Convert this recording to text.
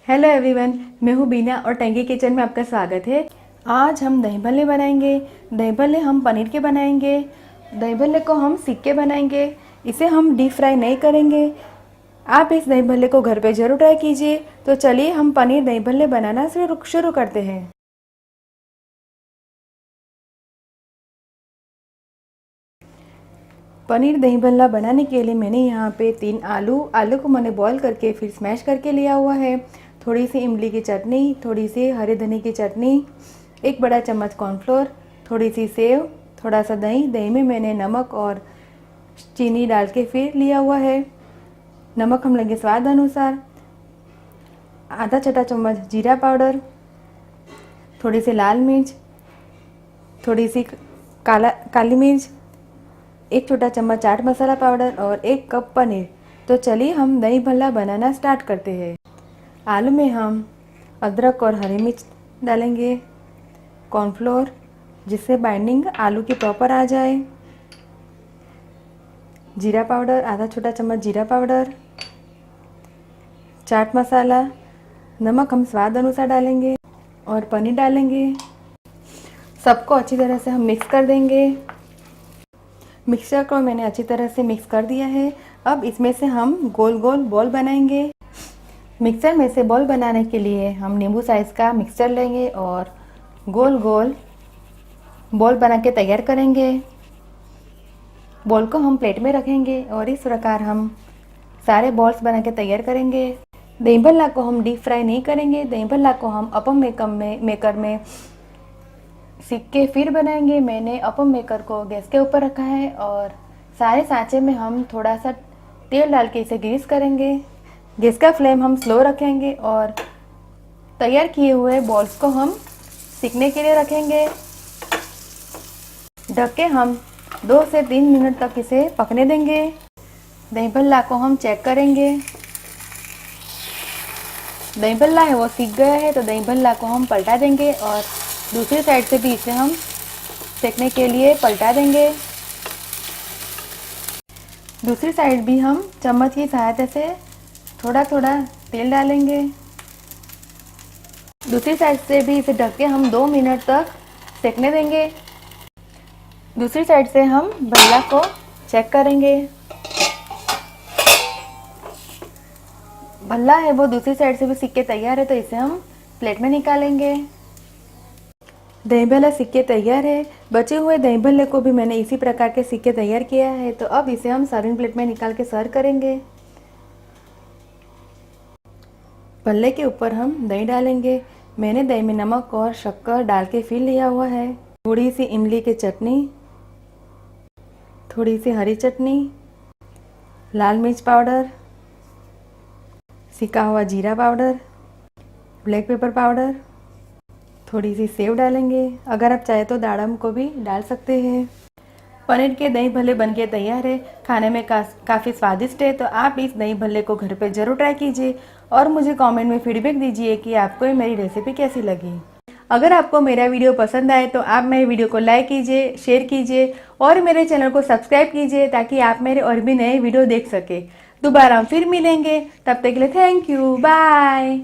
Hello everyone, मैं हूँ बीना और टैंगी किचन में आपका स्वागत है। आज हम दही भल्ले बनाएंगे। दही भल्ले हम पनीर के बनाएंगे। दही भल्ले को हम सीख के बनाएंगे। इसे हम डीप फ्राई नहीं करेंगे। आप इस दही भल्ले को घर पे ज़रूर ट्राई कीजिए। तो चलिए हम पनीर दही भल्ले बनाना शुरू करते हैं। पनीर दही भल्ला बनाने के लिए मैंने यहाँ पे 3 आलू को मैंने बॉईल करके फिर स्मैश करके लिया हुआ है। थोड़ी सी इमली की चटनी, थोड़ी सी हरे धनिया की चटनी, 1 बड़ा चम्मच कॉर्नफ्लोर, थोड़ी सी सेव, थोड़ा सा दही में मैंने नमक और चीनी डाल के फिर लिया हुआ है। नमक हम लेंगे स्वाद अनुसार। आधा छोटा चम्मच जीरा पाउडर, थोड़ी सी लाल मिर्च, थोड़ी सी काली मिर्च, 1 छोटा चम्मच चाट मसाला पाउडर और 1 कप पनीर। तो चलिए हम दही भल्ला बनाना स्टार्ट करते हैं। आलू में हम अदरक और हरी मिर्च डालेंगे, कॉर्नफ्लोर जिससे बाइंडिंग आलू की प्रॉपर आ जाए, जीरा पाउडर आधा छोटा चम्मच जीरा पाउडर, चाट मसाला, नमक हम स्वाद अनुसार डालेंगे और पनीर डालेंगे। सबको अच्छी तरह से हम मिक्स कर देंगे। मिक्सचर को मैंने अच्छी तरह से मिक्स कर दिया है। अब इसमें से हम गोल गोल बॉल बनाएंगे। मिक्सचर में से बॉल बनाने के लिए हम नींबू साइज़ का मिक्सचर लेंगे और गोल गोल बॉल बना के तैयार करेंगे। बॉल को हम प्लेट में रखेंगे और इस प्रकार हम सारे बॉल्स बना के तैयार करेंगे। दही भल्ला को हम डीप फ्राई नहीं करेंगे। दही भल्ला को हम अपम मेकर में सीख के फिर बनाएंगे। मैंने अपम मेकर को गैस के ऊपर रखा है और सारे सांचे में हम थोड़ा सा तेल डाल के इसे ग्रीस करेंगे। गैस का फ्लेम हम स्लो रखेंगे और तैयार किए हुए बॉल्स को हम सीखने के लिए रखेंगे। ढक के हम 2 से 3 मिनट तक इसे पकने देंगे। दही भल्ला को हम चेक करेंगे। दही भल्ला है वो सीख गया है, तो दही भल्ला को हम पलटा देंगे और दूसरी साइड से भी इसे हम सेकने के लिए पलटा देंगे। दूसरी साइड भी हम चम्मच की सहायता से थोड़ा थोड़ा तेल डालेंगे। दूसरी साइड से भी इसे ढक के हम 2 मिनट तक सेकने देंगे। दूसरी साइड से हम भल्ला को चेक करेंगे। भल्ला है वो दूसरी साइड से भी सिक के तैयार है, तो इसे हम प्लेट में निकालेंगे। दही भल्ला सिक के तैयार है। बचे हुए दही भल्ले को भी मैंने इसी प्रकार के सिक के तैयार किया है। तो अब इसे हम सर्विंग प्लेट में निकाल के सर्व करेंगे। भल्ले के ऊपर हम दही डालेंगे। मैंने दही में नमक और शक्कर डाल के फिर लिया हुआ है। थोड़ी सी इमली की चटनी, थोड़ी सी हरी चटनी, लाल मिर्च पाउडर, सिका हुआ जीरा पाउडर, ब्लैक पेपर पाउडर, थोड़ी सी सेव डालेंगे। अगर आप चाहे तो दाड़म को भी डाल सकते हैं। पनीर के दही भल्ले बनके तैयार है। खाने में काफ़ी स्वादिष्ट है। तो आप इस दही भल्ले को घर पे ज़रूर ट्राई कीजिए और मुझे कमेंट में फीडबैक दीजिए कि आपको ये मेरी रेसिपी कैसी लगी। अगर आपको मेरा वीडियो पसंद आए तो आप मेरे वीडियो को लाइक कीजिए, शेयर कीजिए और मेरे चैनल को सब्सक्राइब कीजिए ताकि आप मेरे और भी नए वीडियो देख सके। दोबारा हम फिर मिलेंगे। तब तक के लिए थैंक यू, बाय।